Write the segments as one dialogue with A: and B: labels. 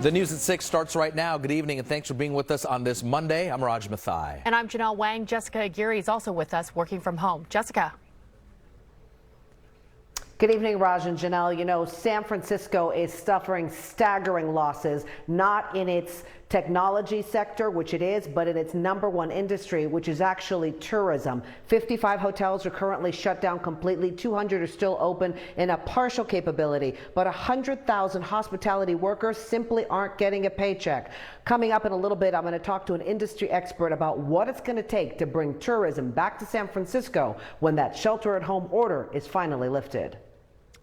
A: The News at 6 starts right now. Good evening and thanks for being with us on this Monday. I'm Raj Mathai.
B: And I'm Janelle Wang. Jessica Aguirre is also with us working from home. Jessica.
C: Good evening, Raj and Janelle. You know, San Francisco is suffering staggering losses, not in its technology sector, which it is, but in its #1 industry, which is actually tourism. 55 hotels are currently shut down completely. 200 are still open in a partial capability, but 100,000 hospitality workers simply aren't getting a paycheck. Coming up in a little bit, I'm going to talk to an industry expert about what it's going to take to bring tourism back to San Francisco when that shelter-at-home order is finally lifted.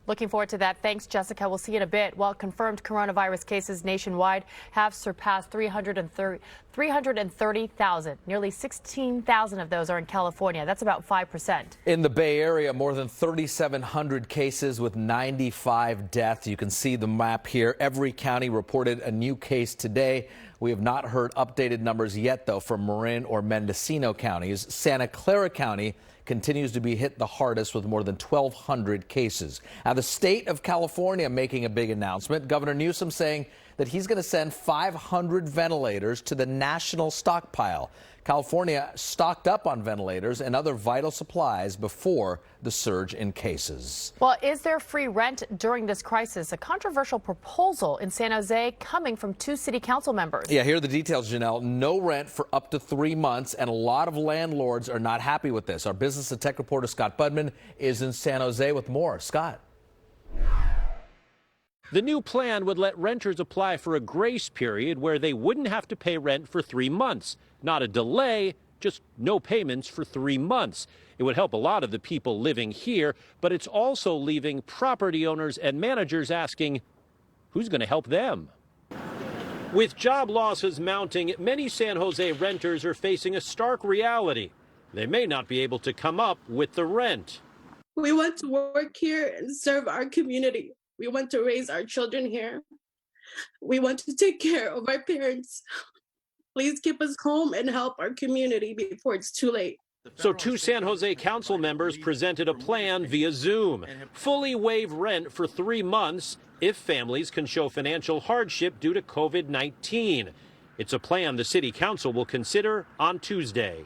B: Looking forward to that. Thanks, Jessica. We'll see you in a bit. Well, confirmed coronavirus cases nationwide have surpassed 330,000. Nearly 16,000 of those are in California. That's about 5%.
A: In the Bay Area, more than 3,700 cases with 95 deaths. You can see the map here. Every county reported a new case today. We have not heard updated numbers yet, though, from Marin or Mendocino counties. Santa Clara County continues to be hit the hardest with more than 1,200 cases. Now, the state of California making a big announcement. Governor Newsom saying that he's going to send 500 ventilators to the national stockpile. California stocked up on ventilators and other vital supplies before the surge in cases.
B: Well, is there free rent during this crisis? A controversial proposal in San Jose coming from 2 city council members.
A: Yeah, here are the details, Janelle. No rent for up to 3 months, and a lot of landlords are not happy with this. Our business and tech reporter Scott Budman is in San Jose with more. Scott.
D: The new plan would let renters apply for a grace period where they wouldn't have to pay rent for 3 months. Not a delay, just no payments for 3 months. It would help a lot of the people living here, but it's also leaving property owners and managers asking, who's going to help them? With job losses mounting, many San Jose renters are facing a stark reality. They may not be able to come up with the rent.
E: We want to work here and serve our community. We want to raise our children here. We want to take care of our parents. Please keep us home and help our community before it's too late.
D: So 2 San Jose council members presented a plan via Zoom. Fully waive rent for 3 months if families can show financial hardship due to COVID-19. It's a plan the city council will consider on Tuesday.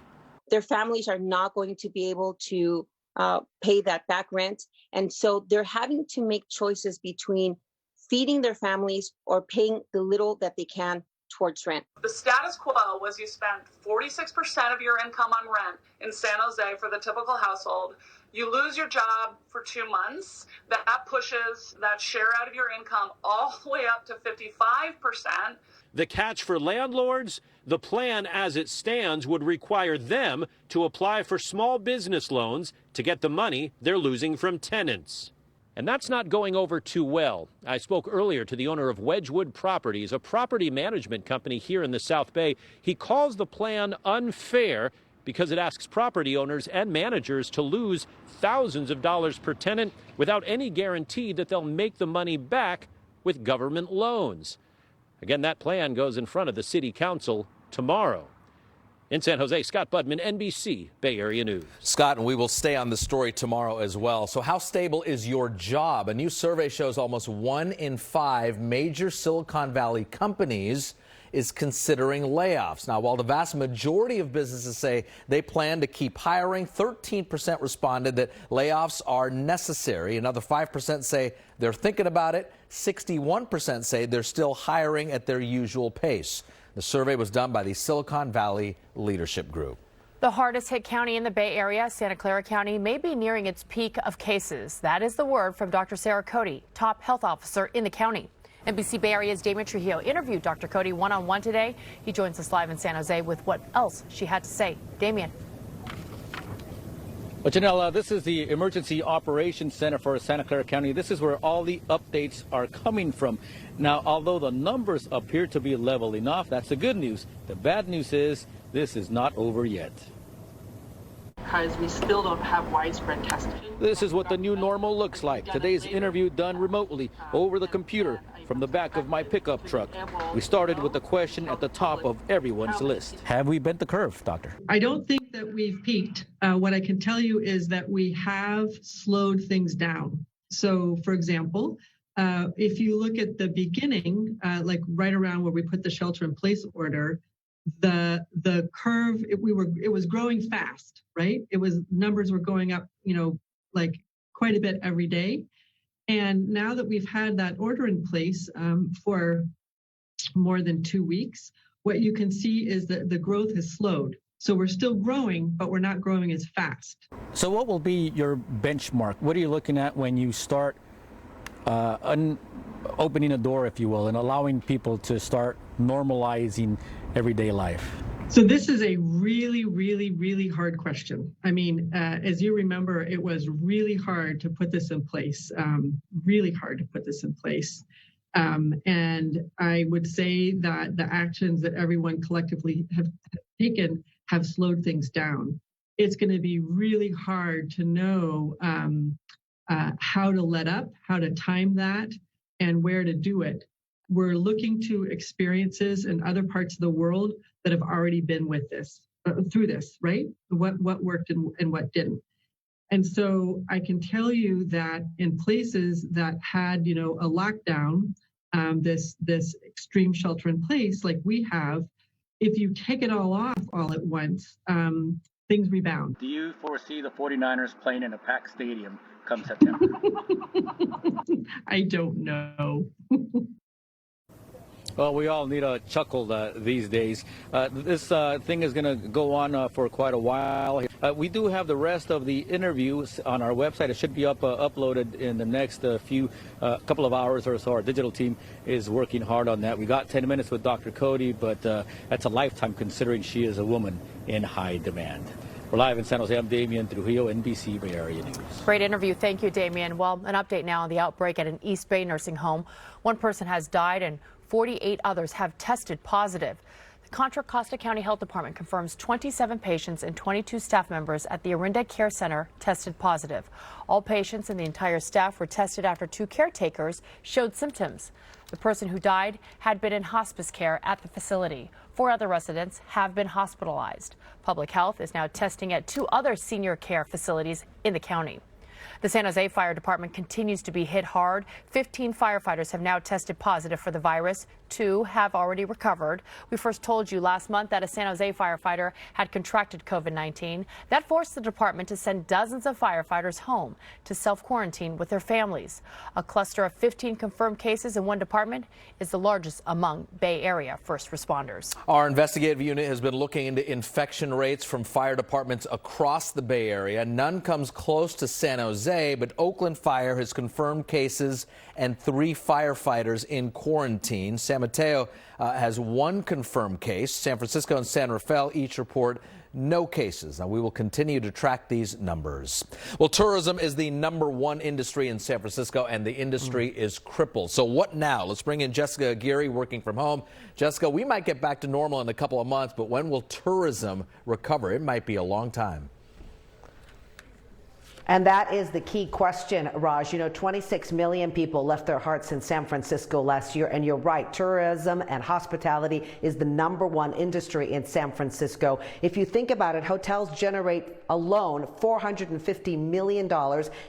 F: Their families are not going to be able to pay that back rent. And so they're having to make choices between feeding their families or paying the little that they can towards rent.
G: The status quo was you spent 46% of your income on rent in San Jose for the typical household. You lose your job for 2 months. That pushes that share out of your income all the way up to 55%.
D: The catch for landlords? The plan as it stands would require them to apply for small business loans to get the money they're losing from tenants. And that's not going over too well. I spoke earlier to the owner of Wedgwood Properties, a property management company here in the South Bay. He calls the plan unfair because it asks property owners and managers to lose thousands of dollars per tenant without any guarantee that they'll make the money back with government loans. Again, that plan goes in front of the city council tomorrow. In San Jose, Scott Budman, NBC, Bay Area News.
A: Scott, and we will stay on the story tomorrow as well. So how stable is your job? A new survey shows almost 1 in 5 major Silicon Valley companies is considering layoffs. Now, while the vast majority of businesses say they plan to keep hiring, 13% responded that layoffs are necessary. Another 5% say they're thinking about it. 61% say they're still hiring at their usual pace. The survey was done by the Silicon Valley Leadership Group.
B: The hardest hit county in the Bay Area, Santa Clara County, may be nearing its peak of cases. That is the word from Dr. Sarah Cody, top health officer in the county. NBC Bay Area's Damian Trujillo interviewed Dr. Cody one-on-one today. He joins us live in San Jose with what else she had to say. Damian.
H: Well, Janelle, this is the Emergency Operations Center for Santa Clara County. This is where all the updates are coming from. Now, although the numbers appear to be leveling off, that's the good news. The bad news is this is not over yet.
I: Because we still don't have widespread testing.
H: This is what the new normal looks like. Today's interview done remotely over the computer from the back of my pickup truck. We started with the question at the top of everyone's list.
A: Have we bent the curve, Doctor?
I: I don't think that we've peaked. What I can tell you is that we have slowed things down. So, for example,
J: if you look at the beginning, like right around where we put the shelter-in-place order, the curve it was growing fast, right? Numbers were going up, like quite a bit every day. And now that we've had that order in place for more than 2 weeks, what you can see is that the growth has slowed. So we're still growing, but we're not growing as fast.
H: So what will be your benchmark? What are you looking at when you start opening a door, if you will, and allowing people to start normalizing everyday life?
J: So this is a really, really, really hard question. I mean, as you remember, it was really hard to put this in place, and I would say that the actions that everyone collectively have taken have slowed things down. It's going to be really hard to know how to let up, how to time that, and where to do it. We're looking to experiences in other parts of the world that have already been through this, right? What worked and what didn't. And so I can tell you that in places that had, a lockdown, this extreme shelter in place like we have, if you take it all off all at once, things rebound.
H: Do you foresee the 49ers playing in a packed stadium come September?
J: I don't know.
H: Well, we all need a chuckle these days. This thing is going to go on for quite a while. We do have the rest of the interviews on our website. It should be uploaded in the next couple of hours or so. Our digital team is working hard on that. We got 10 minutes with Dr. Cody, but that's a lifetime considering she is a woman in high demand. We're live in San Jose. I'm Damian Trujillo, NBC Bay Area News.
B: Great interview. Thank you, Damian. Well, an update now on the outbreak at an East Bay nursing home. One person has died and 48 others have tested positive. The Contra Costa County Health Department confirms 27 patients and 22 staff members at the Orinda Care Center tested positive. All patients and the entire staff were tested after 2 caretakers showed symptoms. The person who died had been in hospice care at the facility. 4 other residents have been hospitalized. Public Health is now testing at 2 other senior care facilities in the county. The San Jose Fire Department continues to be hit hard. 15 firefighters have now tested positive for the virus. 2 have already recovered. We first told you last month that a San Jose firefighter had contracted COVID-19. That forced the department to send dozens of firefighters home to self-quarantine with their families. A cluster of 15 confirmed cases in one department is the largest among Bay Area first responders.
A: Our investigative unit has been looking into infection rates from fire departments across the Bay Area. None comes close to San Jose, but Oakland Fire has confirmed cases and 3 firefighters in quarantine. San Mateo has 1 confirmed case. San Francisco and San Rafael each report no cases. Now, we will continue to track these numbers. Well, tourism is the #1 industry in San Francisco, and the industry is crippled. So what now? Let's bring in Jessica Aguirre working from home. Jessica, we might get back to normal in a couple of months, but when will tourism recover? It might be a long time.
C: And that is the key question, Raj. 26 million people left their hearts in San Francisco last year. And you're right, tourism and hospitality is the #1 industry in San Francisco. If you think about it, hotels generate alone $450 million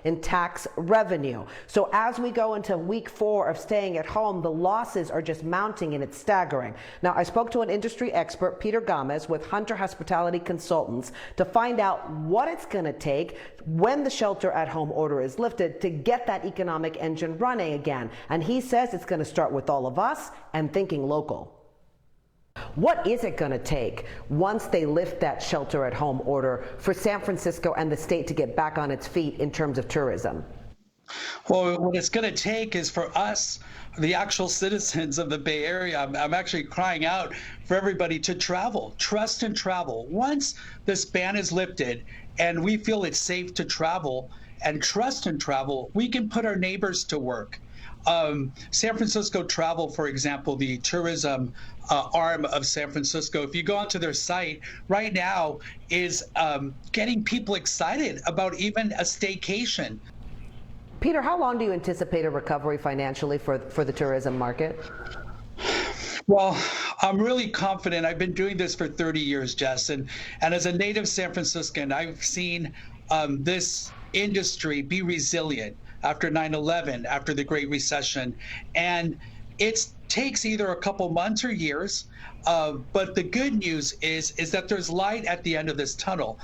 C: in tax revenue. So as we go into week 4 of staying at home, the losses are just mounting and it's staggering. Now, I spoke to an industry expert, Peter Gomez, with Hunter Hospitality Consultants to find out what it's going to take when the shelter-at-home order is lifted to get that economic engine running again. And he says it's going to start with all of us and thinking local. What is it going to take once they lift that shelter-at-home order for San Francisco and the state to get back on its feet in terms of tourism?
K: Well, what it's going to take is for us, the actual citizens of the Bay Area, I'm actually crying out for everybody to travel, trust and travel. Once this ban is lifted and we feel it's safe to travel and trust and travel, we can put our neighbors to work. San Francisco Travel, for example, the tourism arm of San Francisco, if you go onto their site right now, is getting people excited about even a staycation.
C: Peter, how long do you anticipate a recovery financially for the tourism market?
K: Well, I'm really confident. I've been doing this for 30 years, Jess, and as a native San Franciscan, I've seen this industry be resilient. after 9/11, after the Great Recession. And it takes either a couple months or years, but the good news is that there's light at the end of this tunnel.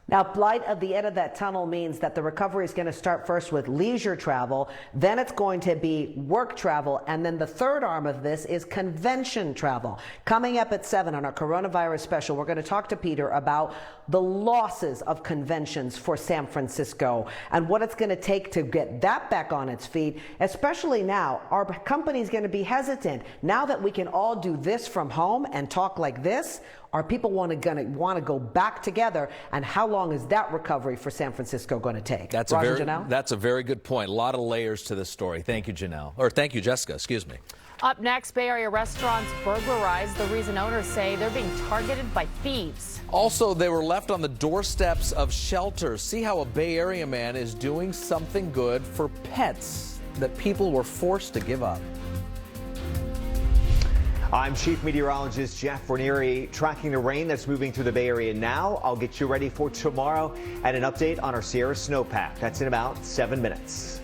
C: Now, light at the end of that tunnel means that the recovery is going to start first with leisure travel, then it's going to be work travel, and then the third arm of this is convention travel. Coming up at 7 on our coronavirus special, we're going to talk to Peter about the losses of conventions for San Francisco and what it's going to take to get that back on its feet, especially now. Our company's going to be hesitant. Now that we can all do this from home and talk like this, are people want to go back together, and how long is that recovery for San Francisco going to take?
A: That's a very good point. A lot of layers to this story. Thank you, Janelle. Or thank you, Jessica. Excuse me.
B: Up next, Bay Area restaurants burglarized. The reason owners say they're being targeted by thieves.
A: Also, they were left on the doorsteps of shelters. See how a Bay Area man is doing something good for pets that people were forced to give up.
L: I'm Chief Meteorologist Jeff Ranieri, tracking the rain that's moving through the Bay Area now. I'll get you ready for tomorrow and an update on our Sierra snowpack. That's in about 7 minutes.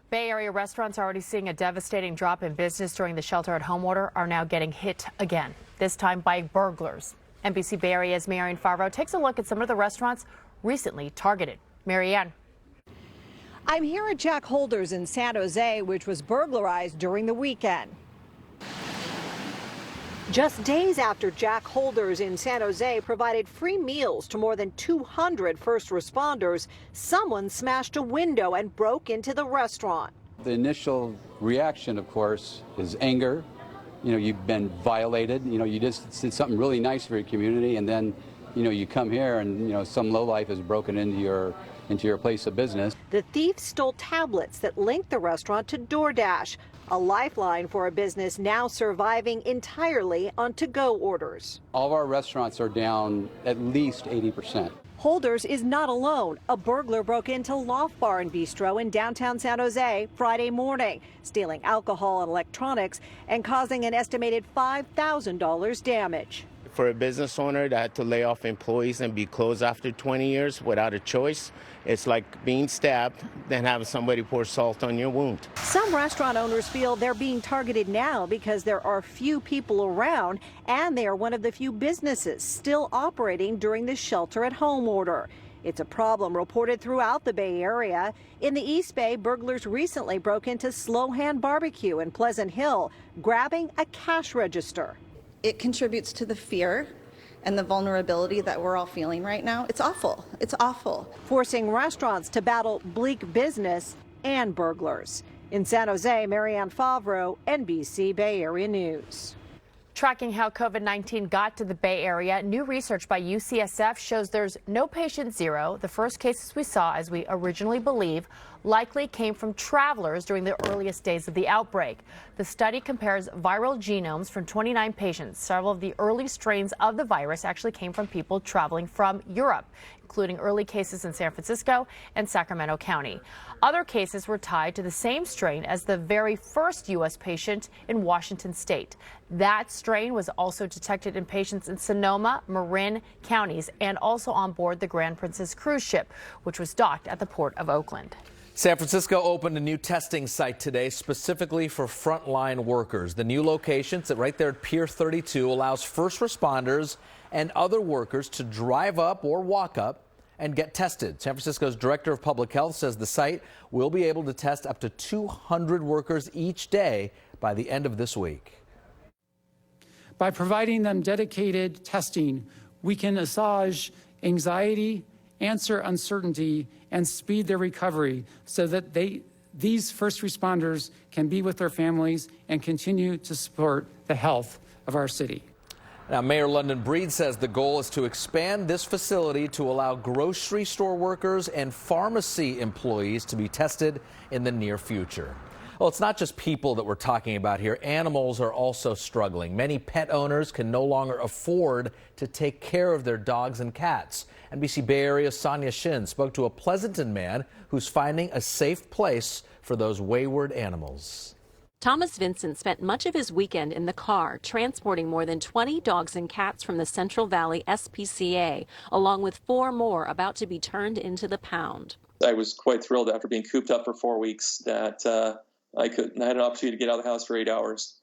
B: Bay Area restaurants are already seeing a devastating drop in business during the shelter-at-home order, are now getting hit again, this time by burglars. NBC Bay Area's Marianne Favreau takes a look at some of the restaurants recently targeted. Marianne.
M: I'm here at Jack Holder's in San Jose, which was burglarized during the weekend. Just days after Jack Holder's in San Jose provided free meals to more than 200 first responders, someone smashed a window and broke into the restaurant.
N: The initial reaction, of course, is anger. You know, you've been violated. You know, you just did something really nice for your community, and then you come here and, some lowlife has broken into your place of business.
M: The thief stole tablets that linked the restaurant to DoorDash, a lifeline for a business now surviving entirely on to-go orders.
N: All of our restaurants are down at least 80%.
M: Holders is not alone. A burglar broke into Loft Bar and Bistro in downtown San Jose Friday morning, stealing alcohol and electronics and causing an estimated $5,000 damage.
O: For a business owner that had to lay off employees and be closed after 20 years without a choice, it's like being stabbed, then having somebody pour salt on your wound.
M: Some restaurant owners feel they're being targeted now because there are few people around and they are one of the few businesses still operating during the shelter-at-home order. It's a problem reported throughout the Bay Area. In the East Bay, burglars recently broke into Slow Hand Barbecue in Pleasant Hill, grabbing a cash register.
P: It contributes to the fear and the vulnerability that we're all feeling right now. It's awful. It's awful.
M: Forcing restaurants to battle bleak business and burglars. In San Jose, Marianne Favreau, NBC Bay Area News.
B: Tracking how COVID-19 got to the Bay Area, new research by UCSF shows there's no patient zero. The first cases we saw, as we originally believe, likely came from travelers during the earliest days of the outbreak. The study compares viral genomes from 29 patients. Several of the early strains of the virus actually came from people traveling from Europe, including early cases in San Francisco and Sacramento County. Other cases were tied to the same strain as the very first U.S. patient in Washington state. That strain was also detected in patients in Sonoma, Marin counties, and also on board the Grand Princess cruise ship, which was docked at the port of Oakland.
A: San Francisco opened a new testing site today specifically for frontline workers. The new location, right there at Pier 32, allows first responders and other workers to drive up or walk up and get tested. San Francisco's Director of Public Health says the site will be able to test up to 200 workers each day by the end of this week.
Q: By providing them dedicated testing, we can assuage anxiety, answer uncertainty, and speed their recovery so that these first responders can be with their families and continue to support the health of our city.
A: Now, Mayor London Breed says the goal is to expand this facility to allow grocery store workers and pharmacy employees to be tested in the near future. Well, it's not just people that we're talking about here. Animals are also struggling. Many pet owners can no longer afford to take care of their dogs and cats. NBC Bay Area's Sonia Shin spoke to a Pleasanton man who's finding a safe place for those wayward animals.
R: Thomas Vincent spent much of his weekend in the car transporting more than 20 dogs and cats from the Central Valley SPCA, along with 4 more about to be turned into the pound.
S: I was quite thrilled after being cooped up for 4 weeks that I had an opportunity to get out of the house for 8 hours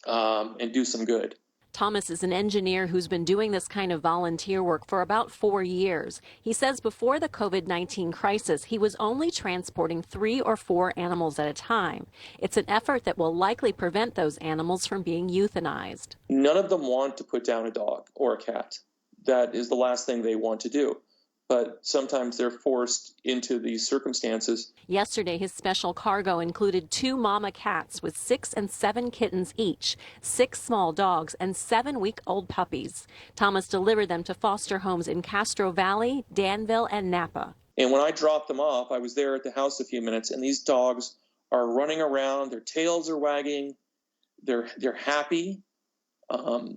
S: and do some good.
R: Thomas is an engineer who's been doing this kind of volunteer work for about 4 years. He says before the COVID-19 crisis, he was only transporting 3 or 4 animals at a time. It's an effort that will likely prevent those animals from being euthanized.
S: None of them want to put down a dog or a cat. That is the last thing they want to do. But sometimes they're forced into these circumstances.
R: Yesterday, his special cargo included 2 mama cats with 6 and 7 kittens each, 6 small dogs, and 7-week-old puppies. Thomas delivered them to foster homes in Castro Valley, Danville, and Napa.
S: And when I dropped them off, I was there at the house a few minutes, and these dogs are running around. Their tails are wagging. They're happy.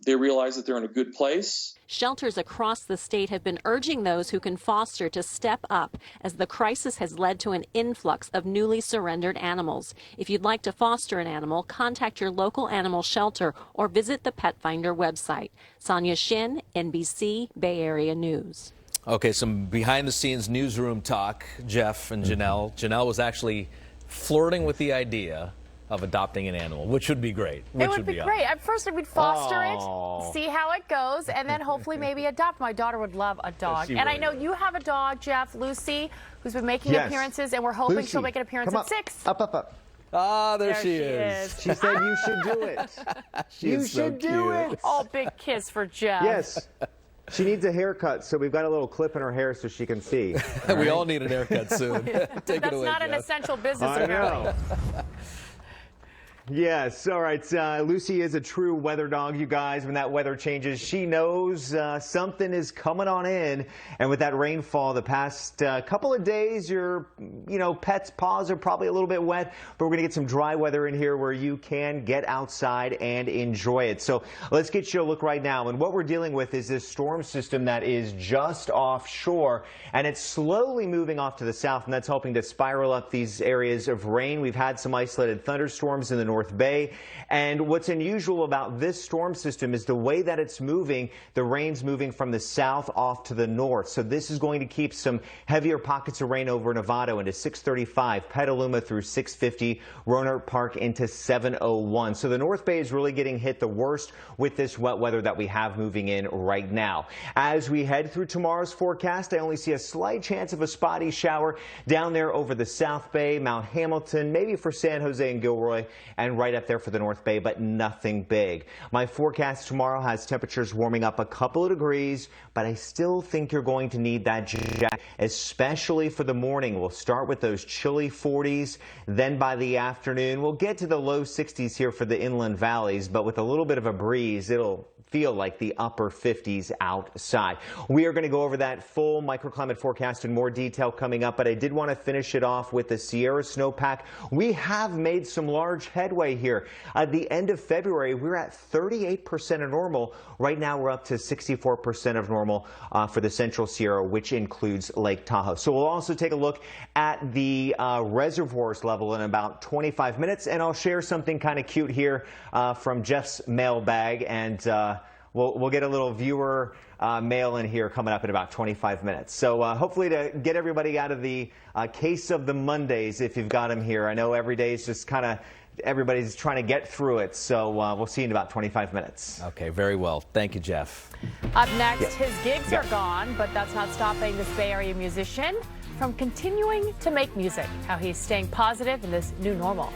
S: They realize that they're in a good place.
R: Shelters across the state have been urging those who can foster to step up as the crisis has led to an influx of newly surrendered animals. If you'd like to foster an animal, contact your local animal shelter or visit the Pet Finder website. Sonia Shin, NBC Bay Area News.
A: Okay, some behind-the-scenes newsroom talk, Jeff and Janelle. Janelle was actually flirting with the idea of adopting an animal, which would be great.
B: It would be great. At first, we'd foster it, see how it goes, and then hopefully maybe adopt. My daughter would love a dog. And I know you have a dog, Jeff, Lucy, who's been making appearances, and we're hoping she'll make an appearance at 6.
L: Up.
A: Ah, there she is.
L: She said you should do it. You should do it.
B: Oh, big kiss for Jeff.
L: Yes. She needs a haircut, so we've got a little clip in her hair so she can see.
A: We all need an haircut soon. Take it away,
B: That's not
A: Jeff.
B: an essential business, apparently.
L: Yes, all right. Lucy is a true weather dog, you guys. When that weather changes, she knows something is coming on in. And with that rainfall the past couple of days, your pet's paws are probably a little bit wet, but we're going to get some dry weather in here where you can get outside and enjoy it. So let's get you a look right now. And what we're dealing with is this storm system that is just offshore, and it's slowly moving off to the south, and that's helping to spiral up these areas of rain. We've had some isolated thunderstorms in the North Bay. And what's unusual about this storm system is the way that it's moving. The rain's moving from the south off to the north. So this is going to keep some heavier pockets of rain over Novato into 635, Petaluma through 650, Roanoke Park into 701. So the North Bay is really getting hit the worst with this wet weather that we have moving in right now. As we head through tomorrow's forecast, I only see a slight chance of a spotty shower down there over the South Bay, Mount Hamilton, maybe for San Jose and Gilroy, and right up there for the North Bay, but nothing big. My forecast tomorrow has temperatures warming up a couple of degrees, but I still think you're going to need that jacket, especially for the morning. We'll start with those chilly 40s. Then by the afternoon, we'll get to the low 60s here for the inland valleys, but with a little bit of a breeze, it'll feel like the upper 50s outside. We are going to go over that full microclimate forecast in more detail coming up, but I did want to finish it off with the Sierra snowpack. We have made some large headway here. At the end of February, we were at 38% of normal. Right now, we're up to 64% of normal for the Central Sierra, which includes Lake Tahoe. So we'll also take a look at the reservoirs level in about 25 minutes, and I'll share something kind of cute here from Jeff's mailbag, and we'll get a little viewer mail in here coming up in about 25 minutes. So hopefully to get everybody out of the case of the Mondays, if you've got them here. I know every day is just kind of everybody's trying to get through it. So we'll see you in about 25 minutes.
A: Okay, very well. Thank you, Jeff.
B: Up next, his gigs are gone, but that's not stopping this Bay Area musician from continuing to make music. How he's staying positive in this new normal.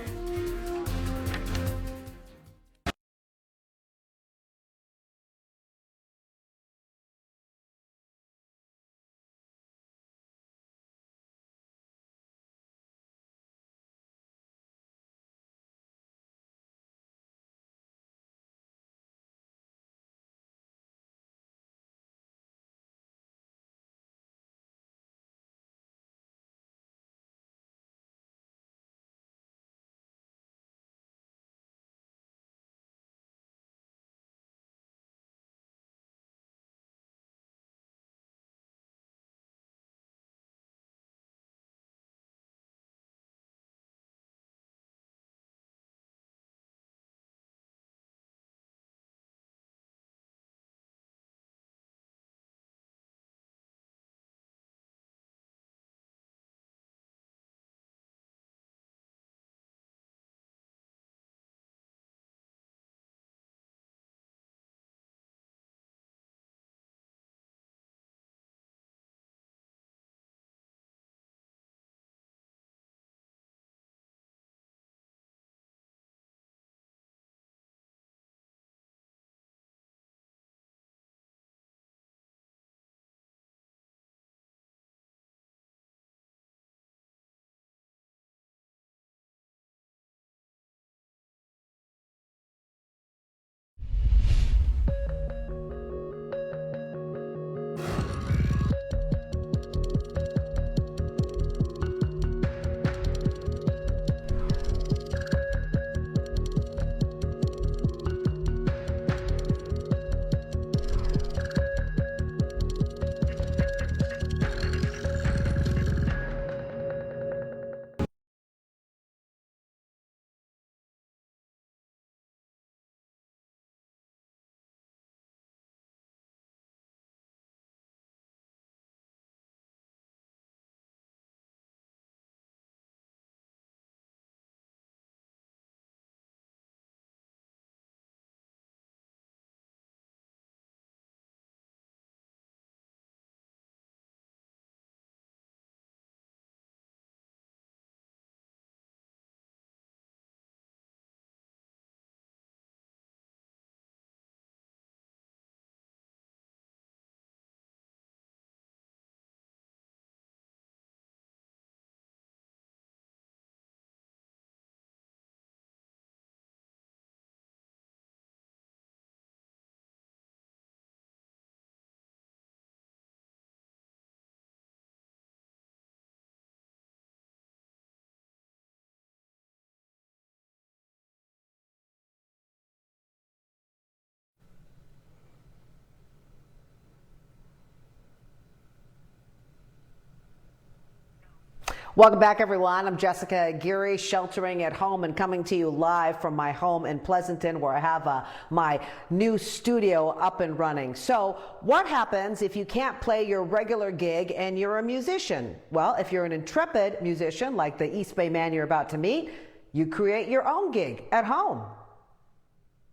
C: Welcome back, everyone. I'm Jessica Geary, sheltering at home and coming to you live from my home in Pleasanton, where I have my new studio up and running. So what happens if you can't play your regular gig and you're a musician? Well, if you're an intrepid musician like the East Bay man you're about to meet, you create your own gig at home.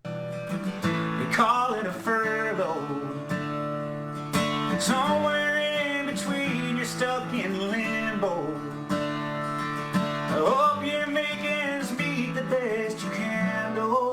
T: They call it a furlough. Somewhere in between, you're stuck in limbo. I hope you're making ends meet the best you can do.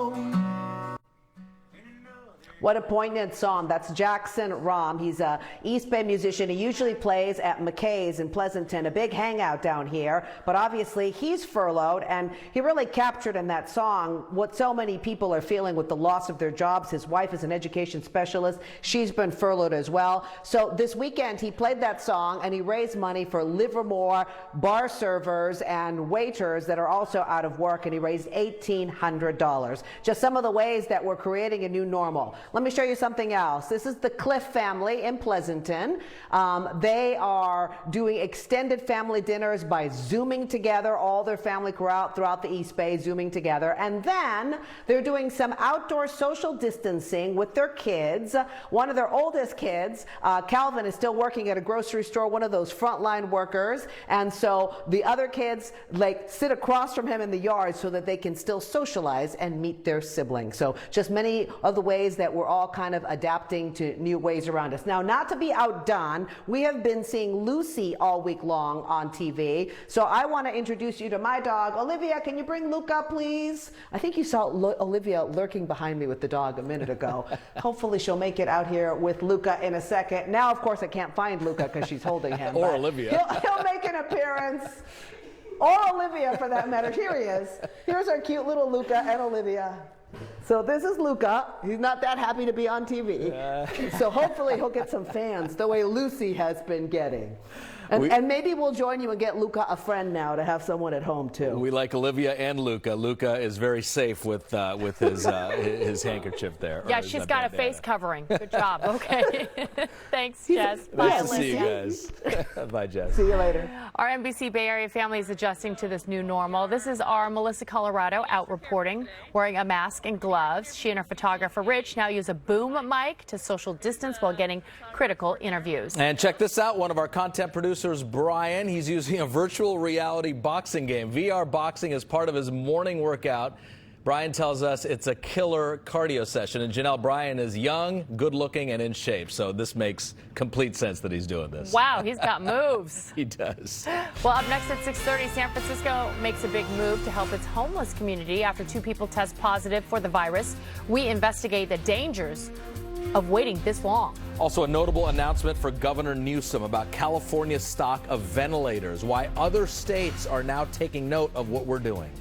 C: What a poignant song. That's Jackson Rahm. He's a East Bay musician. He usually plays at McKay's in Pleasanton, a big hangout down here. But obviously he's furloughed, and he really captured in that song what so many people are feeling with the loss of their jobs. His wife is an education specialist. She's been furloughed as well. So this weekend he played that song and he raised money for Livermore bar servers and waiters that are also out of work, and he raised $1,800. Just some of the ways that we're creating a new normal. Let me show you something else. This is the Cliff family in Pleasanton. They are doing extended family dinners by Zooming together. All their family throughout the East Bay, Zooming together. And then they're doing some outdoor social distancing with their kids. One of their oldest kids, Calvin, is still working at a grocery store, one of those frontline workers. And so the other kids sit across from him in the yard so that they can still socialize and meet their siblings. So just many of the ways that we're all kind of adapting to new ways around us. Now, not to be outdone, we have been seeing Lucy all week long on TV. So I want to introduce you to my dog. Olivia, can you bring Luca, please? I think you saw Olivia lurking behind me with the dog a minute ago. Hopefully she'll make it out here with Luca in a second. Now, of course, I can't find Luca because she's holding him.
A: Or Olivia.
C: He'll make an appearance. Or Olivia, for that matter. Here he is. Here's our cute little Luca and Olivia. So this is Luca. He's not that happy to be on TV. So hopefully he'll get some fans the way Lucy has been getting. And maybe we'll join you and get Luca a friend now to have someone at home too.
A: We like Olivia and Luca. Luca is very safe with his handkerchief there.
B: Yeah, she's got a face covering. Good job. Okay. Thanks, Jess. Bye,
A: nice to see you guys. Bye, Jess.
C: See you later.
B: Our NBC Bay Area family is adjusting to this new normal. This is our Melissa Colorado out reporting, wearing a mask and gloves. She and her photographer Rich now use a boom mic to social distance while getting critical interviews.
A: And check this out. One of our content producers, Brian, he's using a virtual reality boxing game. VR boxing is part of his morning workout. Brian tells us it's a killer cardio session. And Janelle, Brian is young, good looking, and in shape. So this makes complete sense that he's doing this.
B: Wow, he's got moves.
A: He does.
B: Well, up next at 6:30, San Francisco makes a big move to help its homeless community after 2 people test positive for the virus. We investigate the dangers of waiting this long.
A: Also, a notable announcement for Governor Newsom about California's stock of ventilators, why other states are now taking note of what we're doing.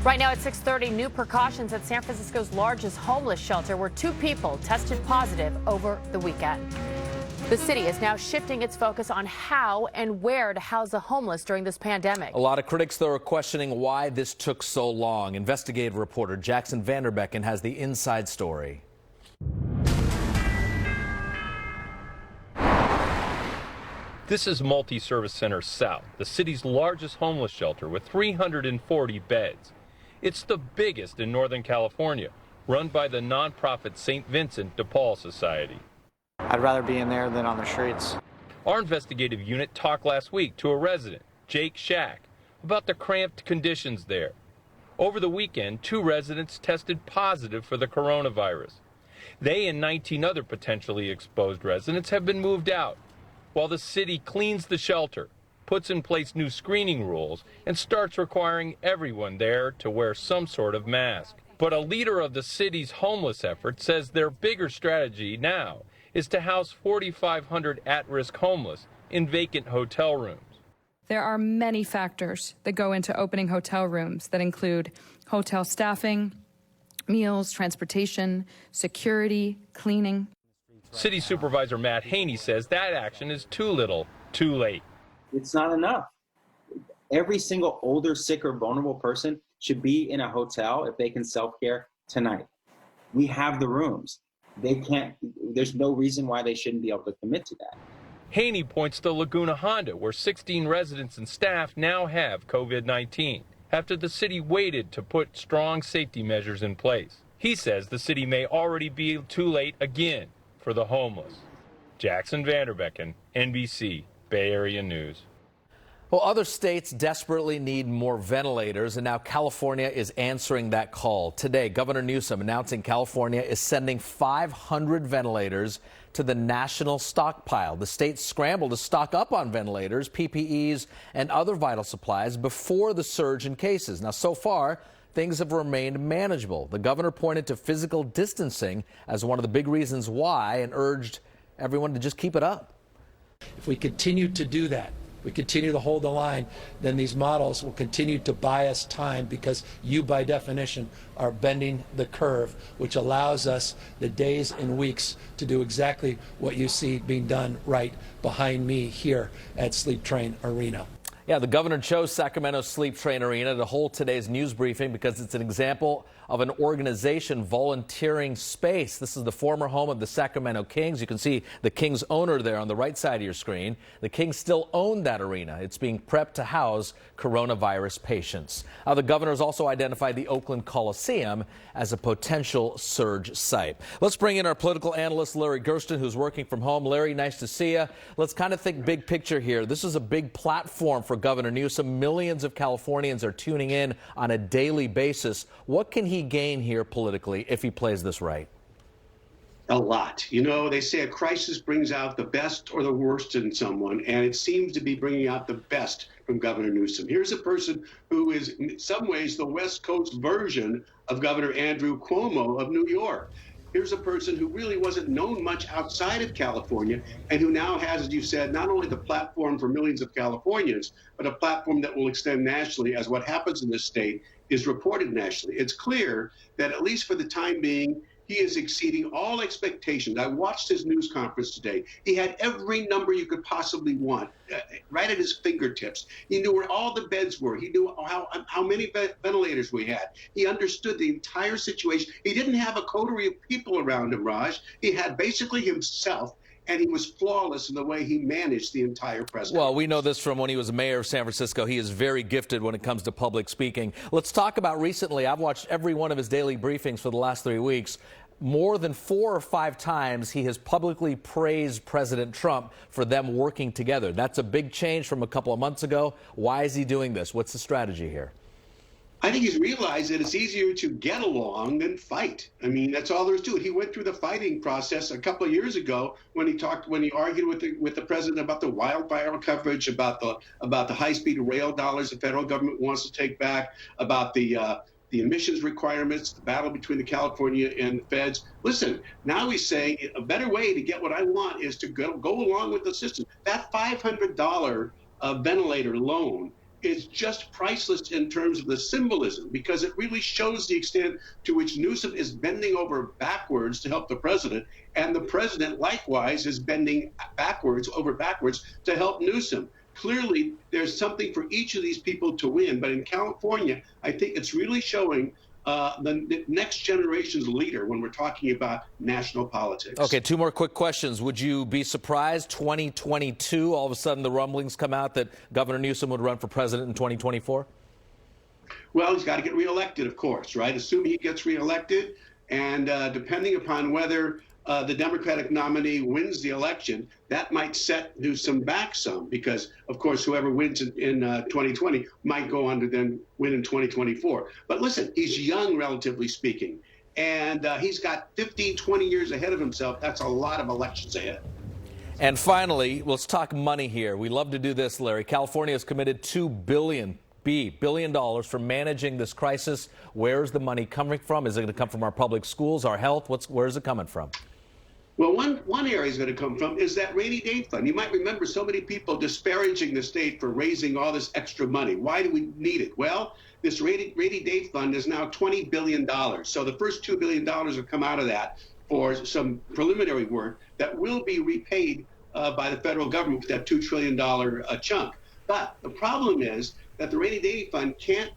B: Right now at 6:30, new precautions at San Francisco's largest homeless shelter where 2 people tested positive over the weekend. The city is now shifting its focus on how and where to house the homeless during this pandemic.
A: A lot of critics, though, are questioning why this took so long. Investigative reporter Jackson Vanderbecken has the inside story.
U: This is Multi-Service Center South, the city's largest homeless shelter with 340 beds. It's the biggest in Northern California, run by the nonprofit St. Vincent de Paul Society.
V: I'd rather be in there than on the streets.
U: Our investigative unit talked last week to a resident, Jake Shack, about the cramped conditions there. Over the weekend, 2 residents tested positive for the coronavirus. They and 19 other potentially exposed residents have been moved out, while the city cleans the shelter, puts in place new screening rules, and starts requiring everyone there to wear some sort of mask. But a leader of the city's homeless effort says their bigger strategy now is to house 4,500 at-risk homeless in vacant hotel rooms.
W: There are many factors that go into opening hotel rooms that include hotel staffing, meals, transportation, security, cleaning.
U: City Supervisor Matt Haney says that action is too little, too late.
X: It's not enough. Every single older, sick, or vulnerable person should be in a hotel if they can self-care tonight. We have the rooms. They can't, there's no reason why they shouldn't be able to commit to that.
U: Haney points to Laguna Honda, where 16 residents and staff now have COVID-19, after the city waited to put strong safety measures in place. He says the city may already be too late again for the homeless. Jackson Vanderbecken, NBC, Bay Area News.
A: Well, other states desperately need more ventilators, and now California is answering that call. Today, Governor Newsom announcing California is sending 500 ventilators to the national stockpile. The state scrambled to stock up on ventilators, PPEs, and other vital supplies before the surge in cases. Now, so far, things have remained manageable. The governor pointed to physical distancing as one of the big reasons why and urged everyone to just keep it up.
Y: If we continue to do that, we continue to hold the line, then these models will continue to buy us time because you, by definition, are bending the curve, which allows us the days and weeks to do exactly what you see being done right behind me here at Sleep Train Arena.
A: Yeah, the governor chose Sacramento's Sleep Train Arena to hold today's news briefing because it's an example of an organization volunteering space. This is the former home of the Sacramento Kings. You can see the Kings owner there on the right side of your screen. The Kings still own that arena. It's being prepped to house coronavirus patients. The governor has also identified the Oakland Coliseum as a potential surge site. Let's bring in our political analyst, Larry Gersten, who's working from home. Larry, nice to see you. Let's kind of think big picture here. This is a big platform for Governor Newsom. Millions of Californians are tuning in on a daily basis. What can he gain here politically if he plays this right?
Z: A lot. You know, they say a crisis brings out the best or the worst in someone, and it seems to be bringing out the best from Governor Newsom. Here's a person who is, in some ways, the West Coast version of Governor Andrew Cuomo of New York. Here's a person who really wasn't known much outside of California and who now has, as you said, not only the platform for millions of Californians, but a platform that will extend nationally as what happens in this state is reported nationally. It's clear that at least for the time being, he is exceeding all expectations. I watched his news conference today. He had every number you could possibly want right at his fingertips. He knew where all the beds were. He knew how many ventilators we had. He understood the entire situation. He didn't have a coterie of people around him, Raj. He had basically himself, and he was flawless in the way he managed the entire press conference.
A: Well, we know this from when he was mayor of San Francisco. He is very gifted when it comes to public speaking. Let's talk about recently. I've watched every one of his daily briefings for the last 3 weeks. More than 4 or 5 times he has publicly praised President Trump for them working together. That's a big change from a couple of months ago. Why is he doing this? What's the strategy here?
Z: I think he's realized that it's easier to get along than fight. I mean, that's all there is to it. He went through the fighting process a couple of years ago when he argued with the president about the wildfire coverage, about the high-speed rail dollars the federal government wants to take back, about the emissions requirements, the battle between the California and the feds. Listen, now he's saying a better way to get what I want is to go along with the system. That $500 ventilator loan is just priceless in terms of the symbolism, because it really shows the extent to which Newsom is bending over backwards to help the president, and the president likewise is bending over backwards to help Newsom. Clearly, there's something for each of these people to win, but in California, I think it's really showing the next generation's leader when we're talking about national politics.
A: Okay, two more quick questions. Would you be surprised 2022, all of a sudden the rumblings come out that Governor Newsom would run for president in 2024?
Z: Well, he's got to get reelected, of course, right? Assuming he gets reelected, and depending upon whether the Democratic nominee wins the election, that might set Newsom back some, because, of course, whoever wins in 2020 might go on to then win in 2024. But listen, he's young, relatively speaking, and he's got 15, 20 years ahead of himself. That's a lot of elections ahead.
A: And finally, let's talk money here. We love to do this, Larry. California has committed $2 billion for managing this crisis. Where's the money coming from? Is it going to come from our public schools, our health? Where's it coming from?
Z: Well, one area is going to come from is that rainy day fund. You might remember so many people disparaging the state for raising all this extra money. Why do we need it? Well, this rainy day fund is now $20 billion. So the first $2 billion have come out of that for some preliminary work that will be repaid by the federal government with that $2 trillion chunk. But the problem is that the rainy day fund can't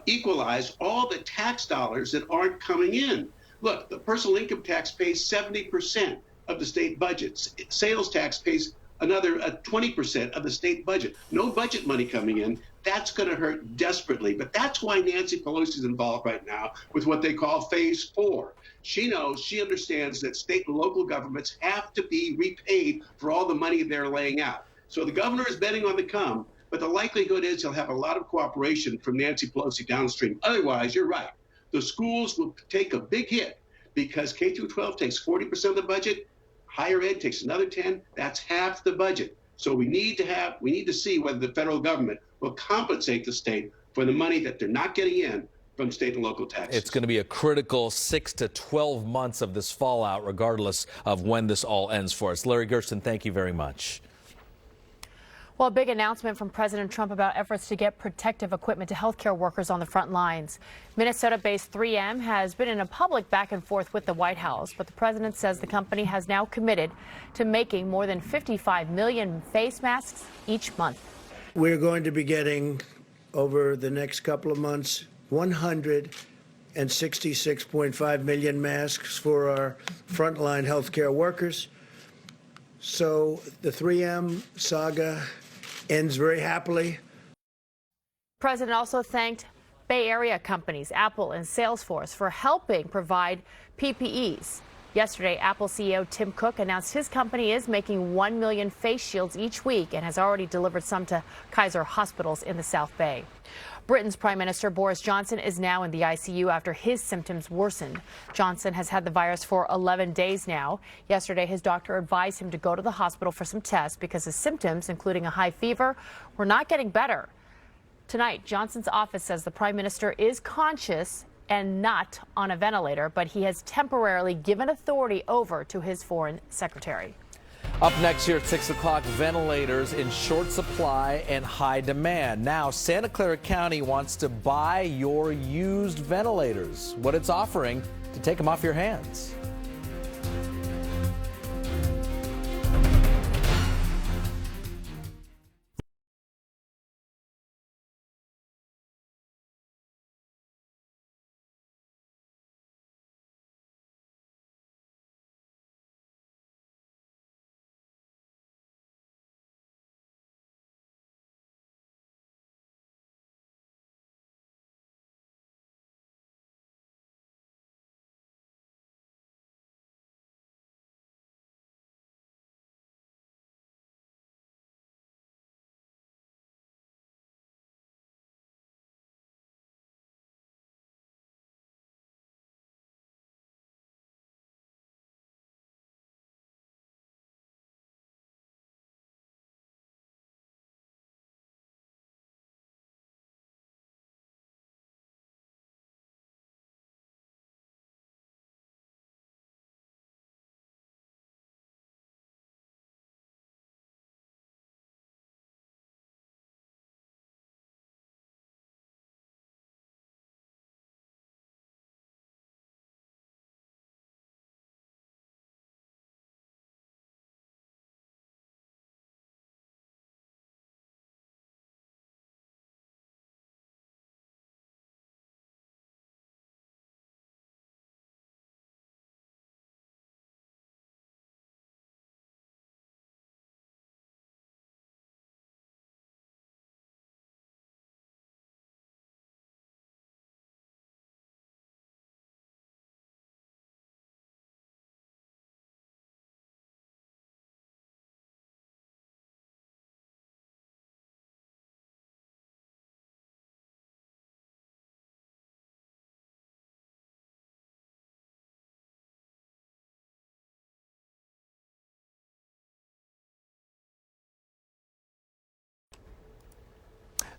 Z: equalize all the tax dollars that aren't coming in. Look, the personal income tax pays 70% of the state budget. Sales tax pays another 20% of the state budget. No budget money coming in. That's going to hurt desperately. But that's why Nancy Pelosi is involved right now with what they call phase 4. She understands that state and local governments have to be repaid for all the money they're laying out. So the governor is betting on the come, but the likelihood is he'll have a lot of cooperation from Nancy Pelosi downstream. Otherwise, you're right. The schools will take a big hit because K through 12 takes 40% of the budget, higher ed takes another 10. That's half the budget. So we need to see whether the federal government will compensate the state for the money that they're not getting in from state and local taxes.
A: It's going to be a critical 6 to 12 months of this fallout, regardless of when this all ends for us. Larry Gersten, thank you very much.
B: Well, a big announcement from President Trump about efforts to get protective equipment to healthcare workers on the front lines. Minnesota-based 3M has been in a public back and forth with the White House, but the president says the company has now committed to making more than 55 million face masks each month.
D: We're going to be getting, over the next couple of months, 166.5 million masks for our frontline healthcare workers. So the 3M saga ends very happily.
B: The president also thanked Bay Area companies Apple and Salesforce for helping provide PPEs. Yesterday, Apple CEO Tim Cook announced his company is making 1 million face shields each week and has already delivered some to Kaiser hospitals in the South Bay. Britain's Prime Minister Boris Johnson is now in the ICU after his symptoms worsened. Johnson has had the virus for 11 days now. Yesterday, his doctor advised him to go to the hospital for some tests because his symptoms, including a high fever, were not getting better. Tonight, Johnson's office says the Prime Minister is conscious and not on a ventilator, but he has temporarily given authority over to his foreign secretary.
A: Up next here at 6 o'clock, ventilators in short supply and high demand. Now, Santa Clara County wants to buy your used ventilators. What it's offering to take them off your hands.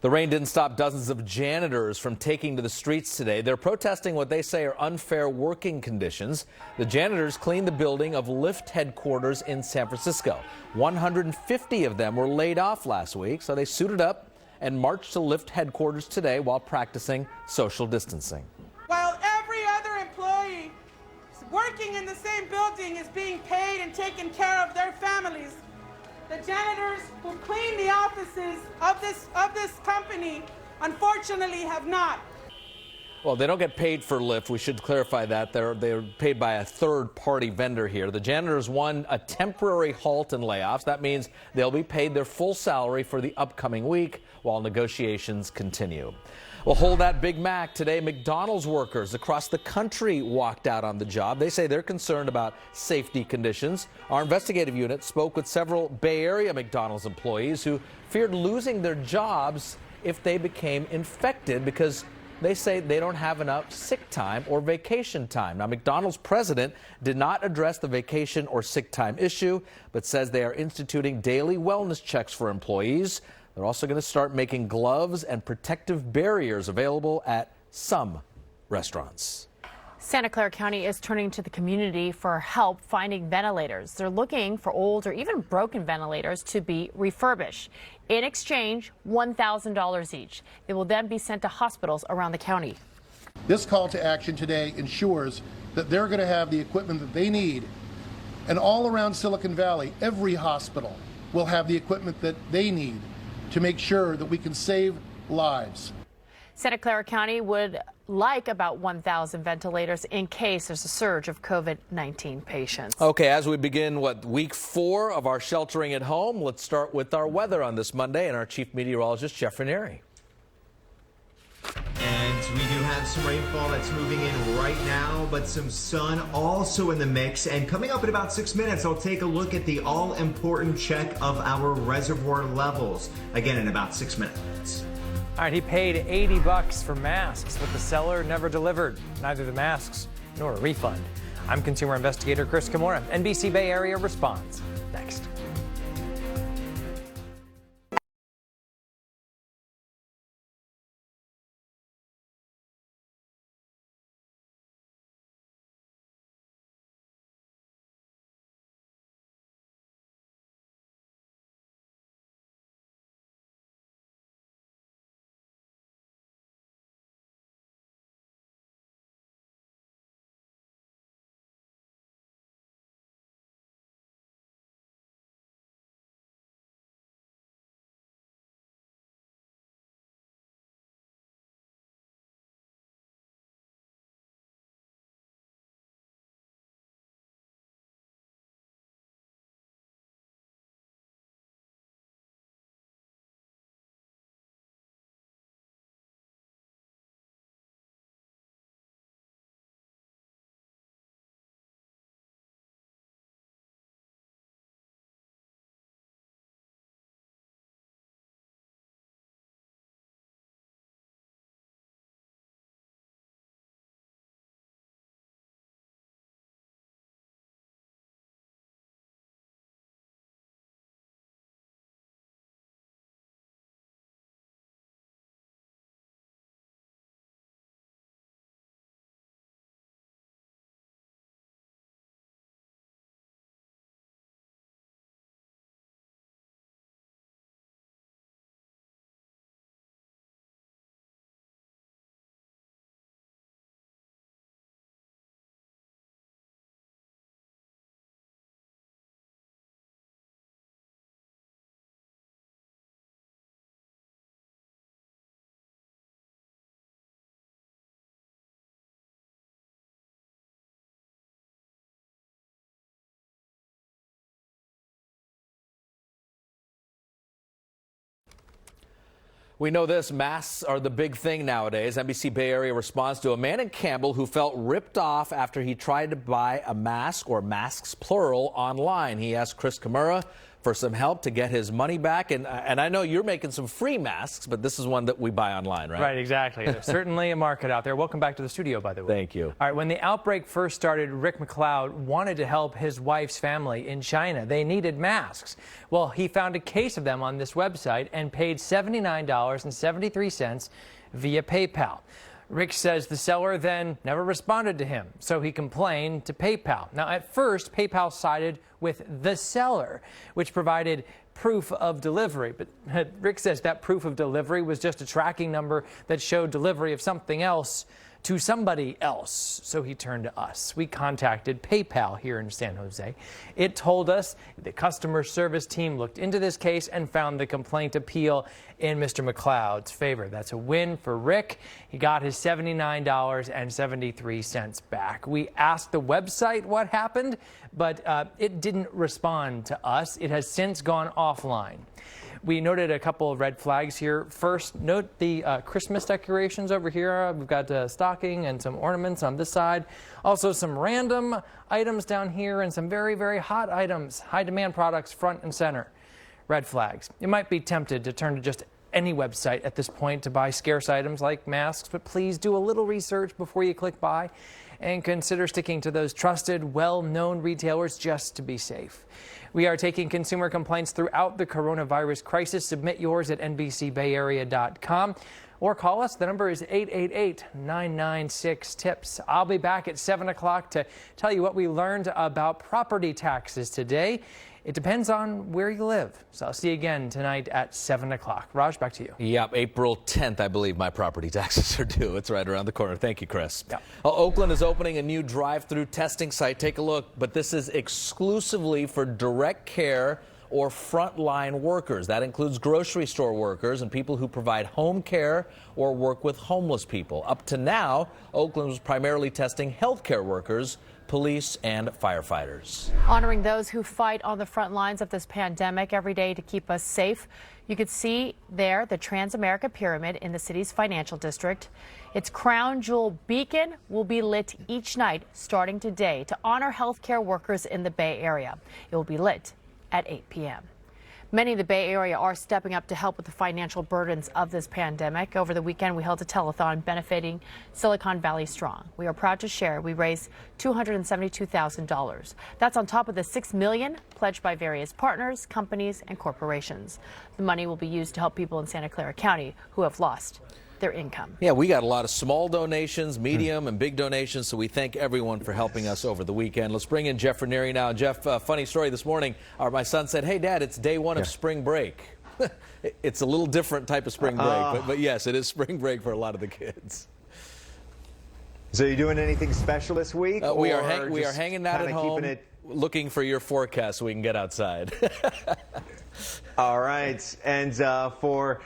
A: The rain didn't stop dozens of janitors from taking to the streets today. They're protesting what they say are unfair working conditions. The janitors cleaned the building of Lyft headquarters in San Francisco. 150 of them were laid off last week, so they suited up and marched to Lyft headquarters today while practicing social distancing.
E: While every other employee working in the same building is being paid and taking care of their families, the janitors who clean the offices of this company unfortunately have not.
A: Well, they don't get paid for Lyft. We should clarify that. They're paid by a third-party vendor here. The janitors won a temporary halt in layoffs. That means they'll be paid their full salary for the upcoming week while negotiations continue. Well, hold that Big Mac. Today, McDonald's workers across the country walked out on the job. They say they're concerned about safety conditions. Our investigative unit spoke with several Bay Area McDonald's employees who feared losing their jobs if they became infected because they say they don't have enough sick time or vacation time. Now, McDonald's president did not address the vacation or sick time issue, but says they are instituting daily wellness checks for employees. They're also going to start making gloves and protective barriers available at some restaurants.
B: Santa Clara County is turning to the community for help finding ventilators. They're looking for old or even broken ventilators to be refurbished. In exchange, $1,000 each. They will then be sent to hospitals around the county.
F: This call to action today ensures that they're going to have the equipment that they need. And all around Silicon Valley, every hospital will have the equipment that they need to make sure that we can save lives.
B: Santa Clara County would like about 1,000 ventilators in case there's a surge of COVID-19 patients.
A: Okay, as we begin, week 4 of our sheltering at home, let's start with our weather on this Monday and our chief meteorologist, Jeffrey Neri.
G: And we do have some rainfall that's moving in right now, but some sun also in the mix. And coming up in about 6 minutes, I'll take a look at the all-important check of our reservoir levels. Again, in about 6 minutes.
H: All right, he paid $80 for masks, but the seller never delivered neither the masks nor a refund. I'm consumer investigator Chris Kimura. NBC Bay Area responds next.
A: We know this, masks are the big thing nowadays. NBC Bay Area responds to a man in Campbell who felt ripped off after he tried to buy a mask, or masks plural, online. He asked Chris Kimura, for some help to get his money back. And I know you're making some free masks, but this is one that we buy online, right?
H: Right, exactly. There's certainly a market out there. Welcome back to the studio, by the way.
A: Thank you.
H: All right, when the outbreak first started, Rick McLeod wanted to help his wife's family in China. They needed masks. Well, he found a case of them on this website and paid $79.73 via PayPal. Rick says the seller then never responded to him, so he complained to PayPal. Now, at first, PayPal sided with the seller, which provided proof of delivery. But Rick says that proof of delivery was just a tracking number that showed delivery of something else to somebody else. So he turned to us. We contacted PayPal here in San Jose. It told us the customer service team looked into this case and found the complaint appeal in Mr. McLeod's favor. That's a win for Rick. He got his $79.73 back. We asked the website what happened, but it didn't respond to us. It has since gone offline. We noted a couple of red flags here. First, note the Christmas decorations over here. We've got stocking and some ornaments on this side. Also some random items down here and some very, very hot items, high demand products front and center. Red flags. You might be tempted to turn to just any website at this point to buy scarce items like masks, but please do a little research before you click buy and consider sticking to those trusted, well-known retailers just to be safe. We are taking consumer complaints throughout the coronavirus crisis. Submit yours at NBCBayArea.com or call us. The number is 888-996-TIPS. I'll be back at 7 o'clock to tell you what we learned about property taxes today. It depends on where you live. So I'll see you again tonight at 7 o'clock. Raj, back to you.
A: Yep, April 10th, I believe my property taxes are due. It's right around the corner. Thank you, Chris. Yep. Oakland is opening a new drive-through testing site. Take a look. But this is exclusively for direct care or frontline workers. That includes grocery store workers and people who provide home care or work with homeless people. Up to now, Oakland was primarily testing healthcare workers, police, and firefighters.
B: Honoring those who fight on the front lines of this pandemic every day to keep us safe. You could see there the Transamerica Pyramid in the city's financial district. Its crown jewel beacon will be lit each night starting today to honor healthcare workers in the Bay Area. It will be lit at 8 p.m. Many in the Bay Area are stepping up to help with the financial burdens of this pandemic. Over the weekend, we held a telethon benefiting Silicon Valley Strong. We are proud to share we raised $272,000. That's on top of the $6 million pledged by various partners, companies, and corporations. The money will be used to help people in Santa Clara County who have lost their income.
A: Yeah, we got a lot of small donations, medium and big donations, so we thank everyone for helping us over the weekend. Let's bring in Jeff Ranieri now. Jeff, funny story this morning. My son said, hey, Dad, it's day one of spring break. It's a little different type of spring break, but yes, it is spring break for a lot of the kids.
L: So you doing anything special this week?
A: We are hanging out at home, looking for your forecast so we can get outside.
L: All right, and for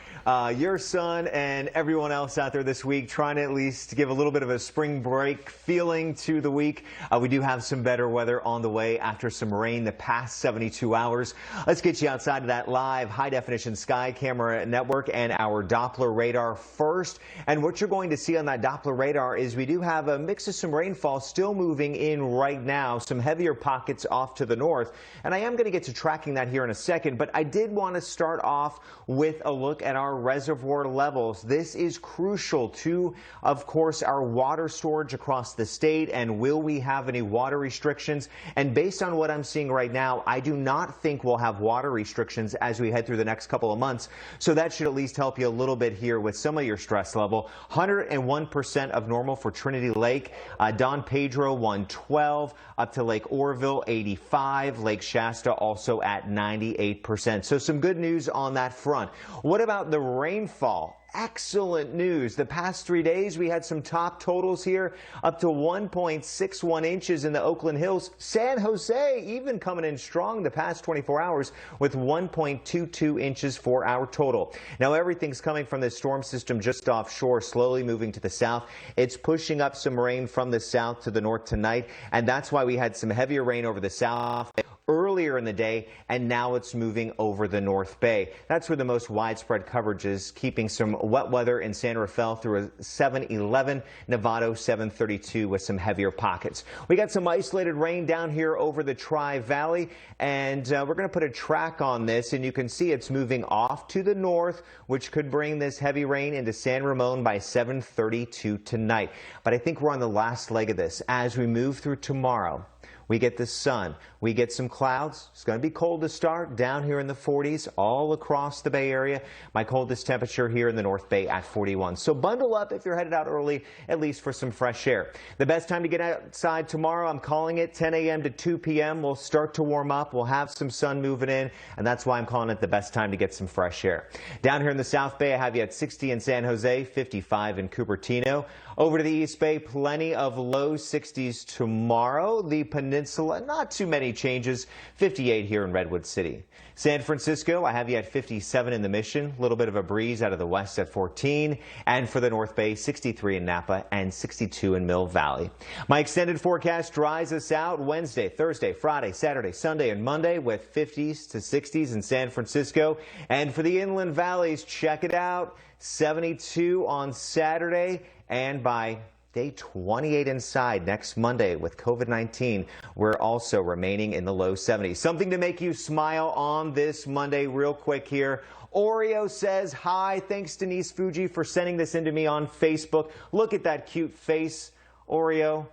L: your son and everyone else out there this week, trying to at least give a little bit of a spring break feeling to the week. We do have some better weather on the way after some rain the past 72 hours. Let's get you outside of that live high-definition sky camera network and our Doppler radar first. And what you're going to see on that Doppler radar is we do have a mix of some rainfall still moving in right now, some heavier pockets off to the north. And I am going to get to tracking that here in a second, but I did want to start off with a look at our reservoir levels. This is crucial to, of course, our water storage across the state, and will we have any water restrictions? And based on what I'm seeing right now, I do not think we'll have water restrictions as we head through the next couple of months. So that should at least help you a little bit here with some of your stress level. 101% of normal for Trinity Lake, Don Pedro 112, up to Lake Oroville 85, Lake Shasta also at 98%. So some good news on that front. What about the rainfall? Excellent news. The past 3 days, we had some top totals here, up to 1.61 inches in the Oakland Hills. San Jose even coming in strong the past 24 hours with 1.22 inches for our total. Now, everything's coming from this storm system just offshore, slowly moving to the south. It's pushing up some rain from the south to the north tonight, and that's why we had some heavier rain over the south. earlier in the day, and now it's moving over the North Bay. That's where the most widespread coverage is, keeping some wet weather in San Rafael through a 7-11, Novato 7-32 with some heavier pockets. We got some isolated rain down here over the Tri-Valley, and we're going to put a track on this, and you can see it's moving off to the north, which could bring this heavy rain into San Ramon by 7:32 tonight. But I think we're on the last leg of this. As we move through tomorrow, we get the sun, we get some clouds. It's going to be cold to start down here in the 40s all across the Bay Area. My coldest temperature here in the North Bay at 41. So bundle up if you're headed out early, at least for some fresh air. The best time to get outside tomorrow, I'm calling it 10 a.m. to 2 p.m. We'll start to warm up. We'll have some sun moving in, and that's why I'm calling it the best time to get some fresh air. Down here in the South Bay, I have you at 60 in San Jose, 55 in Cupertino. Over to the East Bay, plenty of low 60s tomorrow. The Peninsula, not too many changes, 58 here in Redwood City. San Francisco, I have you at 57 in the Mission, a little bit of a breeze out of the west at 14. And for the North Bay, 63 in Napa and 62 in Mill Valley. My extended forecast dries us out Wednesday, Thursday, Friday, Saturday, Sunday, and Monday with 50s to 60s in San Francisco. And for the inland valleys, check it out, 72 on Saturday. And by day 28 inside next Monday with COVID-19, we're also remaining in the low 70s. Something to make you smile on this Monday real quick here. Oreo says hi. Thanks, Denise Fuji, for sending this in to me on Facebook. Look at that cute face. Oreo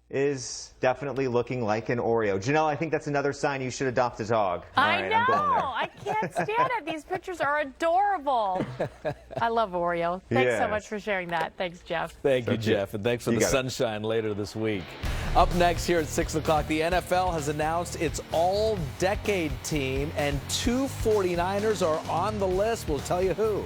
L: is definitely looking like an Oreo. Janelle, I think that's another sign you should adopt a dog.
B: I know. I can't stand it. These pictures are adorable. I love Oreo. Thanks so much for sharing that. Thanks, Jeff.
A: Thank you, Jeff, and thanks for the sunshine later this week. Up next here at 6 o'clock, the NFL has announced its all-decade team, and 2 49ers are on the list. We'll tell you who.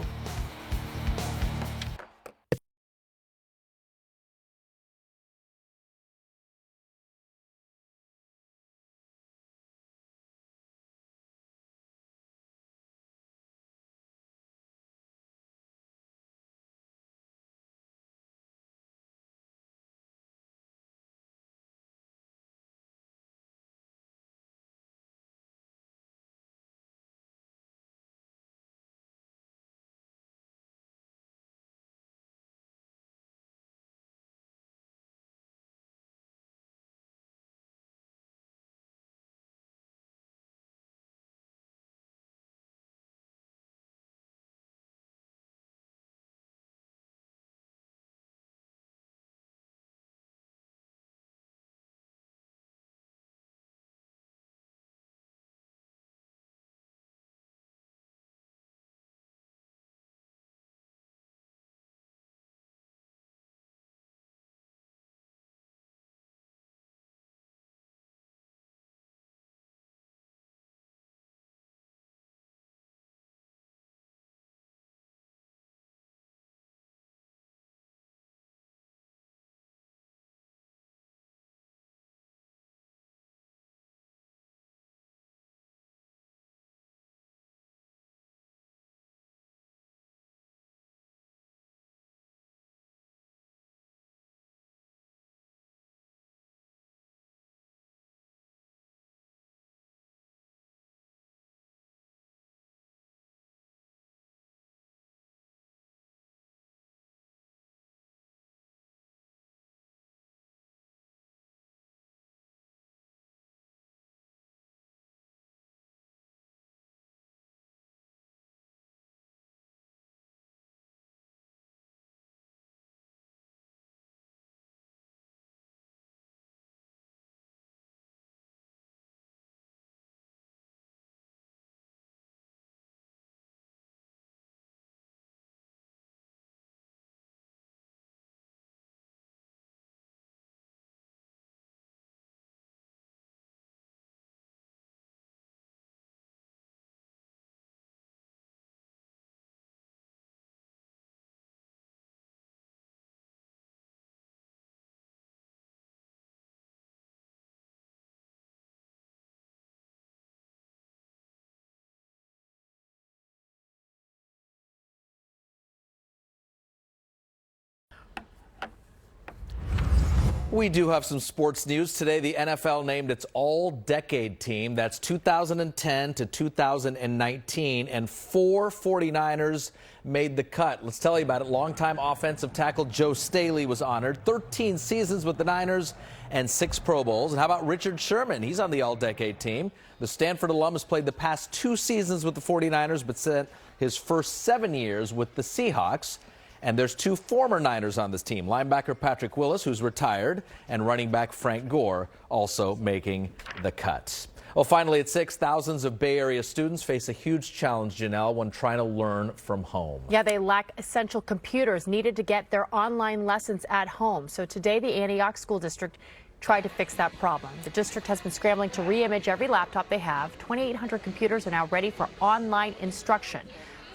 A: We do have some sports news today. The NFL named its all-decade team. That's 2010 to 2019, and 4 49ers made the cut. Let's tell you about it. Longtime offensive tackle Joe Staley was honored. 13 seasons with the Niners and 6 Pro Bowls. And how about Richard Sherman? He's on the all-decade team. The Stanford alum has played the past 2 seasons with the 49ers, but spent his first 7 years with the Seahawks. And there's 2 former Niners on this team. Linebacker Patrick Willis, who's retired, and running back Frank Gore also making the cut. Well, finally at 6, thousands of Bay Area students face a huge challenge, Janelle, when trying to learn from home.
B: Yeah, they lack essential computers needed to get their online lessons at home. So today, the Antioch School District tried to fix that problem. The district has been scrambling to re-image every laptop they have. 2,800 computers are now ready for online instruction.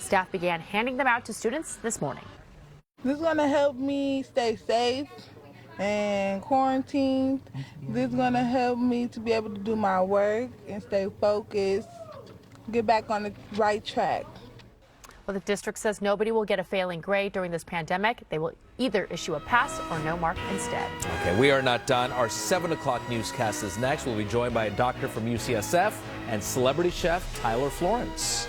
B: Staff began handing them out to students this morning.
I: This is going to help me stay safe and quarantined. This is going to help me to be able to do my work and stay focused, get back on the right track.
B: Well, the district says nobody will get a failing grade during this pandemic. They will either issue a pass or no mark instead.
A: Okay, we are not done. Our 7 o'clock newscast is next. We'll be joined by a doctor from UCSF and celebrity chef Tyler Florence.